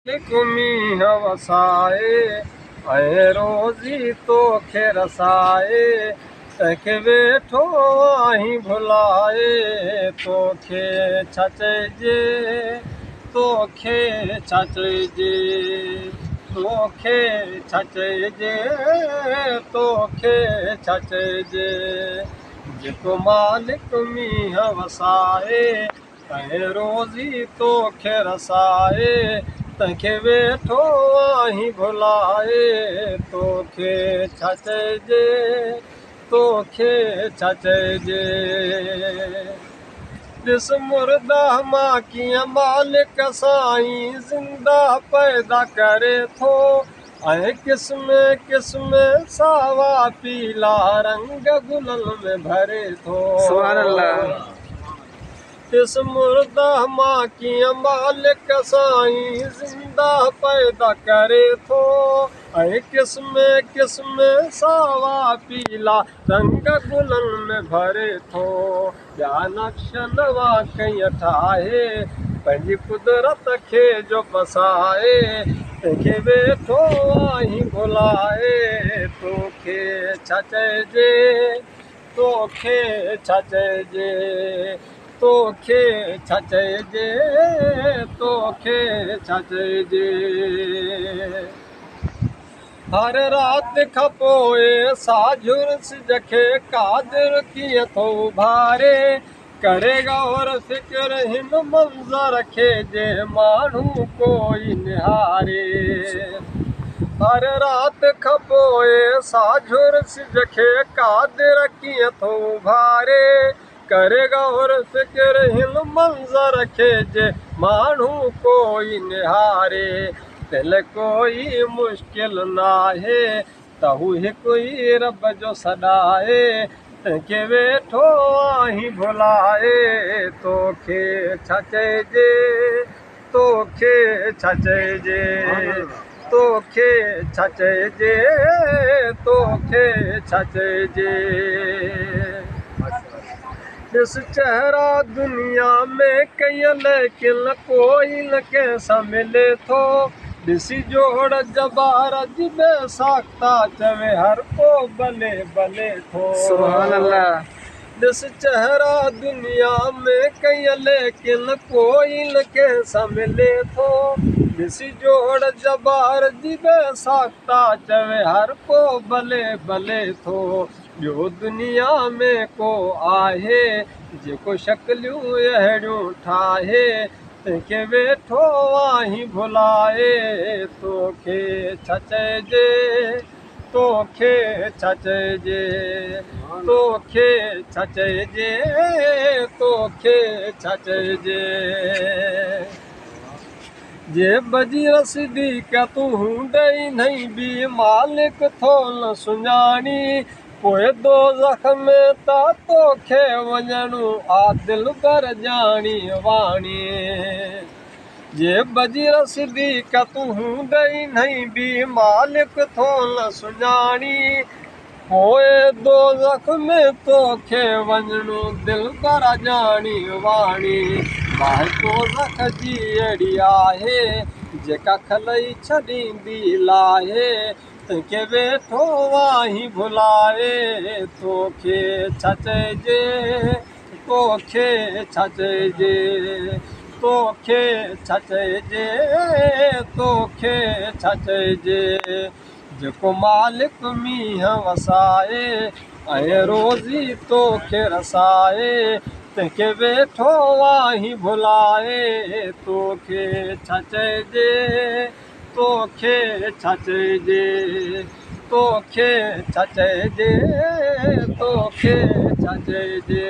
मींह वसाए ऐं रोज़ी तोखे रसाए तंहिंखे वेठो आहीं भुलाए तोखे छा चइजे तोखे छा चइजे तोखे छा चइजे तोखे छा चइजे जेको मालिक मींह वसाए ऐं रोज़ी तोखे रसाए तंहिंखे वेठो आहीं भुलाए तोखे छा चइजे तोखे छा चइजे ॾिस मुर्दा मां कीअं मालिक साईं ज़िंदा पैदा करे थो ऐं क़िस्म क़िस्म सावा पीला रंग गुलनि में भरे थो सुभान अल्लाह। ॾिस मुर्दा मां कीअं मालिक साईं ज़िंदा पैदा करे थो ऐं क़िस्म क़िस्म सावा पीला रंग गुलनि में भरे थो ॿिया नक्श नवा कई ठाहे पंहिंजी कुदरत खे जो बसाए तंहिंखे वेठो आहीं भुलाए तोखे छा चइजे तोखे छा चइजे तोखे छा चइजे तोखे छा चइजे हर राति खां पोइ साझुर सिज खे कादिर कीअं थो उभारे करे गौर फिक्र हिन मंज़र खे जे माण्हू कोई निहारे हर राति खां पोइ साझुर सिज खे कादिर कीअं थो उभारे करे गौर फिक्र हिन मंज़र खे जे माण्हू कोई निहारे दिल कोई मुश्किल नाहे त हू हिकु ई रब जो सॾाए तंहिंखे वेठो आहीं भुलाए तोखे छा चइजे तोखे छा चइजे तोखे छा चइजे तोखे छा चइजे ॾिस चहिरा दुनिया में कयल लेकिन कोई न कंहिंसां मिले थो ॾिसी जोड़ जबार जी बेसाख्ता चवे हर को भले भले थो सुभान अल्लाह। ॾिस चहिरा दुनिया में कयल लेकिन कोई न कंहिंसां मिले थो ॾिसी जोड़ जबार जी बेसाख्ता चवे हर को भले भले थो ॿियो दुनिया में को आहे जेको शक्लियूं अहिड़ियूं ठाहे तंहिंखे वेठो आहीं भुलाए तोखे छा चइजे तोखे छा चइजे तोखे छा चइजे तोखे छा चइजे जे बजी रसदी का तूं ॾेई नहीं बि मालिक थो न सुञाणी पोइ दोज़ख में त तोखे वञणो आ दिल भर ॼाणी वाणी जे बजी रसदी का तूं ॾेई नहीं बि मालिक थो न सुञाणी पोइ दोज़ख में तोखे वञणो दिल भर ॼाणी वाणी बाहि दोज़ख जी अहिड़ी आहे जेका खलई छॾींदी लाहे तंहिंखे वेठो आहीं भुलाए तोखे छा चइजे तोखे छा चइजे तोखे छा चइजे तोखे छा चइजे जेको मालिक मींह वसाए ऐं रोज़ी तोखे रसाए तंहिंखे वेठो आहीं भुलाए तोखे छा चइजे तोखे छा चइजे तोखे छा चइजे तोखे छा चइजे।